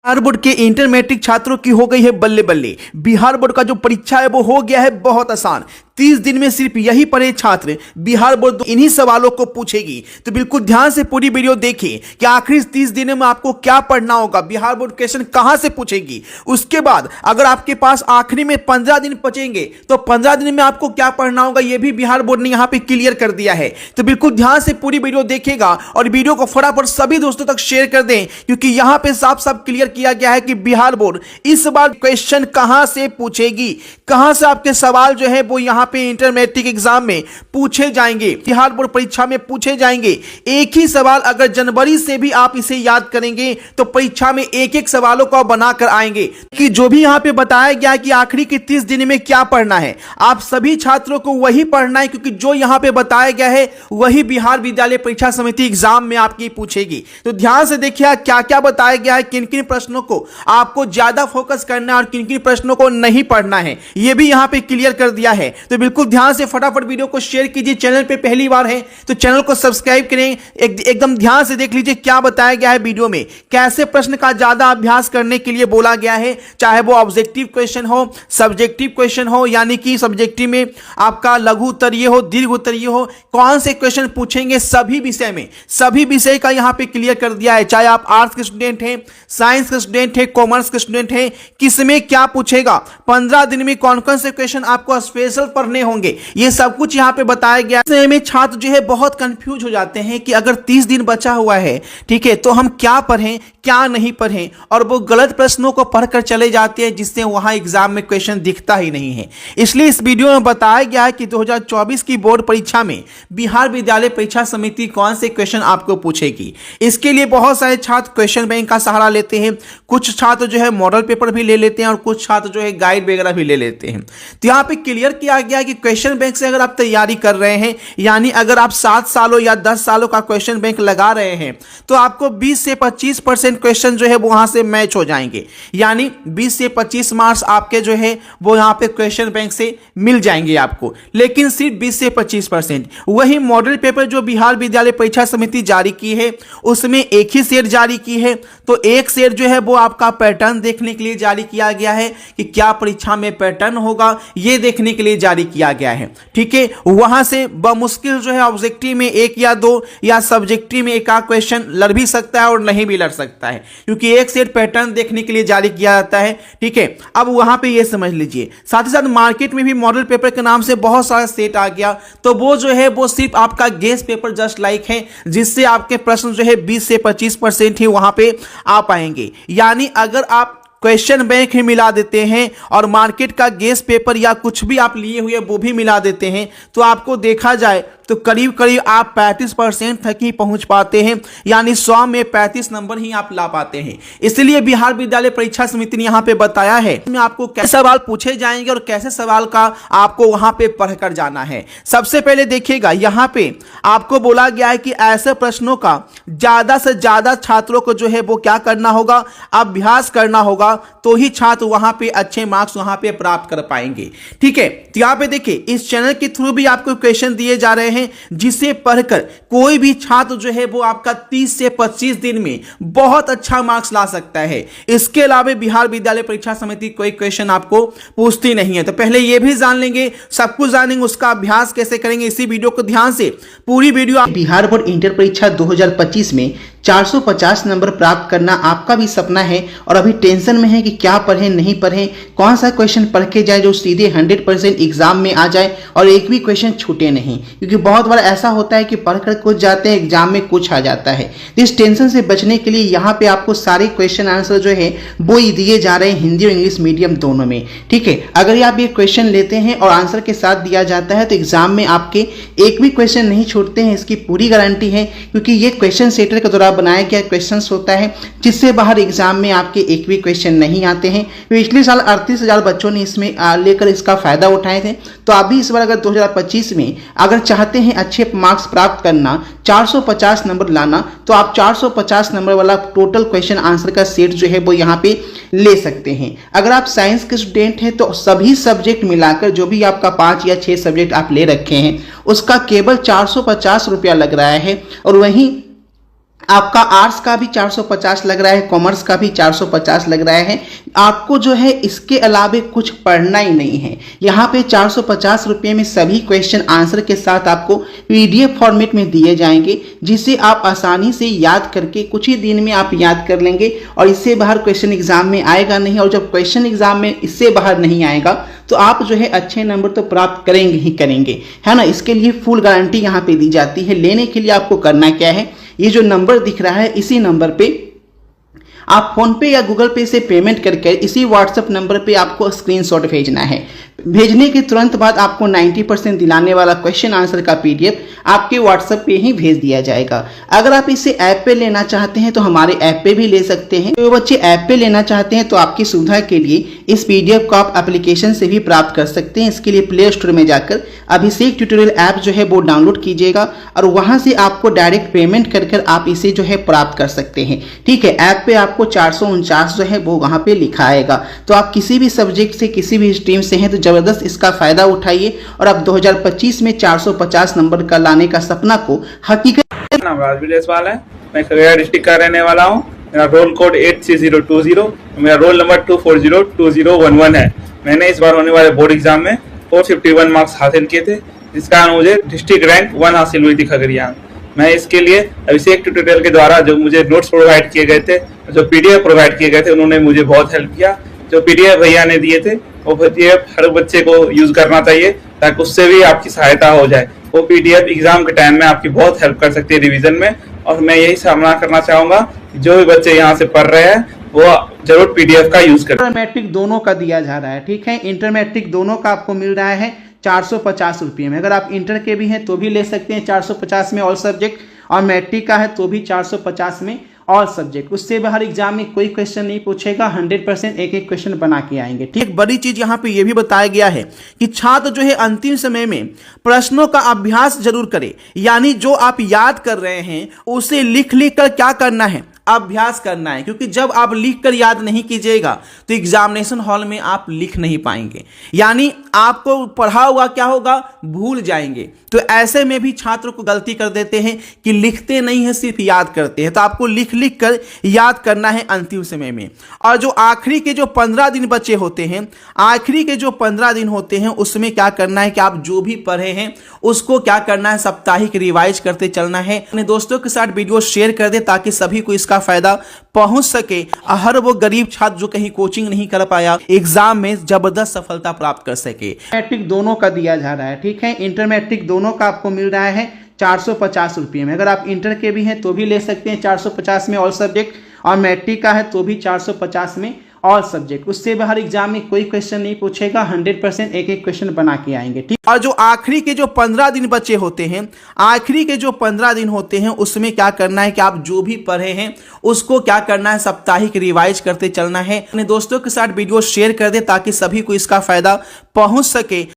Bihar board के inter matric छात्रों की हो गई है बल्ले बल्ले। बिहार बोर्ड का जो परीक्षा है वो हो गया है बहुत आसान। 30 दिन में सिर्फ यही पढ़े छात्र बिहार बोर्ड इन्हीं सवालों को पूछेगी। तो बिल्कुल ध्यान से पूरी वीडियो देखें कि आखिरी 30 दिनों में आपको क्या पढ़ना होगा, बिहार बोर्ड क्वेश्चन कहां से पूछेगी। उसके बाद अगर आपके पास आखिरी में 15 दिन बचेंगे तो 15 दिन में आपको क्या पढ़ना होगा यह भी बिहार बोर्ड ने यहां पे क्लियर कर दिया है। तो बिल्कुल ध्यान से पूरी वीडियो देखेगा और वीडियो को फटाफट सभी दोस्तों तक शेयर कर दें, क्योंकि यहां पे साफ साफ क्लियर किया गया है कि बिहार बोर्ड इस बार क्वेश्चन कहां से पूछेगी, कहां से आपके सवाल जो है वो यहां पे इंटर मैट्रिक एग्जाम में पूछे जाएंगे, बिहार बोर्ड परीक्षा में पूछे जाएंगे। एक ही सवाल अगर जनवरी से भी आप इसे याद करेंगे तो परीक्षा में एक एक सवालों को बनाकर आएंगे। कि जो भी यहां पे बताया गया कि आखिरी के 30 दिन में क्या पढ़ना है, आप सभी छात्रों को वही पढ़ना है, क्योंकि जो यहां पे बताया गया है वही बिहार विद्यालय परीक्षा समिति एग्जाम में आपकी पूछेगी। तो ध्यान से देखिए क्या क्या बताया गया है, किन किन प्रश्नों को आपको ज्यादा फोकस करना है और किन किन प्रश्नों को नहीं पढ़ना है, यह भी यहां पे क्लियर कर दिया है। तो बिल्कुल ध्यान से फटाफट वीडियो को शेयर कीजिए। चैनल पे पहली बार है तो चैनल को सब्सक्राइब करें। एकदम ध्यान से देख लीजिए क्या बताया गया है वीडियो में, कैसे प्रश्न का ज्यादा अभ्यास करने के लिए बोला गया है, चाहे वो ऑब्जेक्टिव क्वेश्चन हो, सब्जेक्टिव क्वेश्चन हो, यानी कि सब्जेक्टिव में आपका लघु उत्तरीय हो, दीर्घ उत्तरीय हो, कौन से क्वेश्चन पूछेंगे सभी विषय में, सभी विषय का यहां पे क्लियर कर दिया है। चाहे आप आर्ट्स के स्टूडेंट हैं, साइंस के स्टूडेंट हैं, कॉमर्स के स्टूडेंट हैं, किसमें क्या पूछेगा, 15 दिन में कौन कौन से क्वेश्चन आपको स्पेशल पढ़ने होंगे, ये सब कुछ यहां पे बताया गया है। में छात्र जो है बहुत कंफ्यूज हो जाते हैं कि अगर 30 दिन बचा हुआ है, ठीक है, तो हम क्या पढ़ें क्या नहीं पढ़ें, और वो गलत प्रश्नों को पढ़कर चले जाते हैं जिससे वहां एग्जाम में क्वेश्चन दिखता ही नहीं है। इसलिए इस वीडियो में बताया गया है कि 2024 की बोर्ड परीक्षा में बिहार विद्यालय परीक्षा समिति कौन से क्वेश्चन आपको पूछेगी। इसके लिए बहुत सारे छात्र क्वेश्चन बैंक का सहारा लेते हैं, कुछ छात्र जो है मॉडल पेपर भी ले लेते हैं और कुछ छात्र जो है गाइड वगैरह भी ले लेते हैं। तो यहाँ पे क्लियर किया गया है कि क्वेश्चन बैंक से अगर आप तैयारी कर रहे हैं, यानी अगर आप 7 सालों या 10 सालों का क्वेश्चन बैंक लगा रहे हैं, तो आपको 20 से 25% क्वेश्चन जो है वो वहां से मैच हो जाएंगे, यानी 20 से 25 मार्क्स आपके जो है वो यहां पे क्वेश्चन बैंक से मिल जाएंगे आपको। लेकिन सिर्फ 20 से 25%। वही मॉडल पेपर जो बिहार विद्यालय परीक्षा समिति जारी की है उसमें एक ही सेट जारी की है, तो एक सेट जो है वो आपका पैटर्न देखने के लिए जारी किया गया है कि क्या परीक्षा में पैटर्न होगा, यह देखने के लिए जारी किया गया है। ठीक है, वहां से मुश्किल जो है ऑब्जेक्टिव में 1 या 2 या सब्जेक्टिव में 1 आध क्वेश्चन लड़ भी सकता है और नहीं भी लड़ सकता है, क्योंकि एक सेट पैटर्न देखने के लिए जारी किया जाता है। ठीक है, अब वहां पे ये समझ लीजिए। साथ ही साथ मार्केट में भी मॉडल पेपर के नाम से बहुत सारा सेट आ गया, तो वो जो है वो सिर्फ आपका गेस पेपर जस्ट लाइक है, जिससे आपके प्रश्न जो है 20 से 25% ही वहां पे आ पाएंगे। यानी अगर आप क्वेश्चन बैंक ही मिला देते हैं और मार्केट का गेस पेपर या कुछ भी आप लिए हुए वो भी मिला देते हैं, तो आपको देखा जाए तो करीब करीब आप 35% तक ही पहुंच पाते हैं, यानी 100 में 35 नंबर ही आप ला पाते हैं। इसलिए बिहार विद्यालय परीक्षा समिति ने यहां पे बताया है कि आपको कैसे सवाल पूछे जाएंगे और कैसे सवाल का आपको वहां पे पढ़कर जाना है। सबसे पहले देखिएगा, यहां पे आपको बोला गया है कि ऐसे प्रश्नों का ज्यादा से ज्यादा छात्रों को जो है वो क्या करना होगा, अभ्यास करना होगा, तो ही छात्र वहां पे अच्छे मार्क्स वहां पे प्राप्त कर पाएंगे। ठीक है, तो यहां पे देखिए इस चैनल के थ्रू भी आपको क्वेश्चन दिए जा रहे हैं जिसे पढ़कर कोई भी छात्र जो है वो आपका 30 से 25 दिन में बहुत अच्छा मार्क्स ला सकता है। इसके अलावा बिहार विद्यालय परीक्षा समिति कोई क्वेश्चन आपको पूछती नहीं है। तो पहले ये भी जान लेंगे, सब कुछ जानेंगे, उसका अभ्यास कैसे करेंगे। इसी वीडियो को ध्यान से पूरी वीडियो। बिहार बोर्ड इंटर परीक्षा 2025 में 450 नंबर प्राप्त करना आपका भी सपना है और अभी टेंशन में है कि क्या पढ़ें नहीं पढ़ें, कौन सा क्वेश्चन पढ़ के जाए जो सीधे 100% एग्जाम में आ जाए और एक भी क्वेश्चन छूटे नहीं, क्योंकि बहुत बार ऐसा होता है कि पढ़कर कुछ जाते हैं एग्जाम में कुछ आ जाता है। तो इस टेंशन से बचने के लिए यहाँ पे आपको सारे क्वेश्चन आंसर जो है वो ही दिए जा रहे हैं हिंदी और इंग्लिश मीडियम दोनों में। ठीक है, अगर आप ये क्वेश्चन लेते हैं और आंसर के साथ दिया जाता है तो एग्जाम में आपके एक भी क्वेश्चन नहीं छूटते हैं, इसकी पूरी गारंटी है, क्योंकि ये क्वेश्चन सेटर के द्वारा बनाया गया क्वेश्चंस होता है जिससे बाहर एग्जाम में आपके एक भी क्वेश्चन नहीं आते हैं। पिछले साल 38,000 बच्चों ने इसमें लेकर इसका फायदा उठाए थे। तो आप भी इस बार अगर 2025 में अगर चाहते हैं अच्छे मार्क्स प्राप्त करना, 450 नंबर लाना, तो आप 450 नंबर वाला टोटल क्वेश्चन आंसर का सेट जो है वो यहाँ पे ले सकते हैं। अगर आप साइंस के स्टूडेंट हैं तो सभी सब्जेक्ट मिलाकर जो भी आपका 5 या 6 सब्जेक्ट आप ले रखे हैं उसका केवल 450 रुपया लग रहा है। और वहीं आपका आर्ट्स का भी 450 लग रहा है, कॉमर्स का भी 450 लग रहा है। आपको जो है इसके अलावे कुछ पढ़ना ही नहीं है। यहाँ पे 450 रुपये में सभी क्वेश्चन आंसर के साथ आपको पीडीएफ फॉर्मेट में दिए जाएंगे, जिसे आप आसानी से याद करके कुछ ही दिन में आप याद कर लेंगे और इससे बाहर क्वेश्चन एग्जाम में आएगा नहीं। और जब क्वेश्चन एग्जाम में इससे बाहर नहीं आएगा तो आप जो है अच्छे नंबर तो प्राप्त करेंगे ही करेंगे, है ना। इसके लिए फुल गारंटी यहाँ पे दी जाती है। लेने के लिए आपको करना क्या है, ये जो नंबर दिख रहा है इसी नंबर पे आप फोन पे या गूगल पे से पेमेंट करके इसी व्हाट्सएप नंबर पे आपको स्क्रीनशॉट भेजना है। भेजने के तुरंत बाद आपको 90% दिलाने वाला क्वेश्चन आंसर का पीडीएफ आपके व्हाट्सएप पे ही भेज दिया जाएगा। अगर आप इसे ऐप पे लेना चाहते हैं तो हमारे ऐप पे भी ले सकते हैं। जो बच्चे ऐप पे लेना चाहते हैं तो आपकी सुविधा के लिए इस पीडीएफ को आप एप्लीकेशन से भी प्राप्त कर सकते हैं। इसके लिए प्ले स्टोर में जाकर अभिषेक ट्यूटोरियल ऐप जो है वो डाउनलोड कीजिएगा और वहां से आपको डायरेक्ट पेमेंट कर आप इसे जो है प्राप्त कर सकते हैं। ठीक है, ऐप पे आपको 449 जो है वो वहां पे लिखा आएगा। तो आप किसी भी सब्जेक्ट से किसी भी स्ट्रीम से हैं तो जबरदस्त इसका फायदा उठाइए और अब 2025 में 450 नंबर का लाने का सपना को हकीकत। नाम राजवीर जायसवाल है, मैं खगड़िया डिस्ट्रिक्ट का रहने वाला हूँ। मेरा रोल कोड 83020, मेरा रोल नंबर 2402011 है। मैंने इस बार होने वाले बोर्ड एग्जाम में 451 मार्क्स हासिल किए थे, जिस कारण मुझे डिस्ट्रिक्ट रैंक 1 हासिल हुई थी खगड़िया। मैं इसके लिए अभिषेक ट्यूटोरियल के द्वारा जो मुझे नोट्स प्रोवाइड किए गए थे, जो पीडीएफ प्रोवाइड किए गए थे, उन्होंने मुझे बहुत हेल्प किया। जो पीडीएफ भैया ने दिए थे वो पीडीएफ हर बच्चे को यूज करना चाहिए ताकि उससे भी आपकी सहायता हो जाए। वो पीडीएफ एग्जाम के टाइम में आपकी बहुत हेल्प कर सकती है रिवीजन में। और मैं यही सामना करना चाहूंगा कि जो भी बच्चे यहाँ से पढ़ रहे हैं वो जरूर पीडीएफ का यूज करें। इंटर मैट्रिक दोनों का दिया जा रहा है। ठीक है, इंटर मैट्रिक दोनों का आपको मिल रहा है 450 रुपये में। अगर आप इंटर के भी हैं तो भी ले सकते हैं 450 में ऑल सब्जेक्ट, और मैट्रिक का है तो भी 450 में ऑल सब्जेक्ट। उससे बाहर एग्जाम में कोई क्वेश्चन नहीं पूछेगा, 100% एक एक क्वेश्चन बना के आएंगे। ठीक, एक बड़ी चीज यहां पे यह भी बताया गया है कि छात्र जो है अंतिम समय में प्रश्नों का अभ्यास जरूर करे। यानी जो आप याद कर रहे हैं उसे लिख लिख कर क्या करना है, अभ्यास करना है। क्योंकि जब आप लिख कर याद नहीं कीजिएगा तो एग्जामिनेशन हॉल में आप लिख नहीं पाएंगे, यानी आपको पढ़ा हुआ क्या होगा, भूल जाएंगे। तो ऐसे में भी छात्र को गलती कर देते हैं कि लिखते नहीं है, सिर्फ याद करते हैं। तो आपको लिख लिख कर याद करना है अंतिम समय में। और जो आखिरी के जो 15 दिन बचे होते हैं, आखिरी के जो 15 दिन होते हैं उसमें क्या करना है कि आप जो भी पढ़े हैं उसको क्या करना है, साप्ताहिक रिवाइज करते चलना है। अपने दोस्तों के साथ वीडियो शेयर कर दे ताकि सभी को इसका फायदा पहुंच सके। हर वो गरीब छात्र जो कहीं कोचिंग नहीं कर पाया एग्जाम में जबरदस्त सफलता प्राप्त कर सके। मैट्रिक दोनों का दिया जा रहा है। ठीक है, इंटर मैट्रिक दोनों का आपको मिल रहा है 450 रुपये में। अगर आप इंटर के भी हैं तो भी ले सकते हैं 450 में ऑल सब्जेक्ट, और मैट्रिक का है तो भी 450 में ऑल सब्जेक्ट। उससे बाहर एग्जाम में कोई क्वेश्चन नहीं पूछेगा, 100% एक एक क्वेश्चन बना के आएंगे। ठीक, और जो आखिरी के जो 15 दिन बचे होते हैं, आखिरी के जो 15 दिन होते हैं उसमें क्या करना है कि आप जो भी पढ़े हैं उसको क्या करना है, साप्ताहिक रिवाइज करते चलना है। अपने दोस्तों के साथ वीडियो शेयर कर दे ताकि सभी को इसका फायदा पहुंच सके।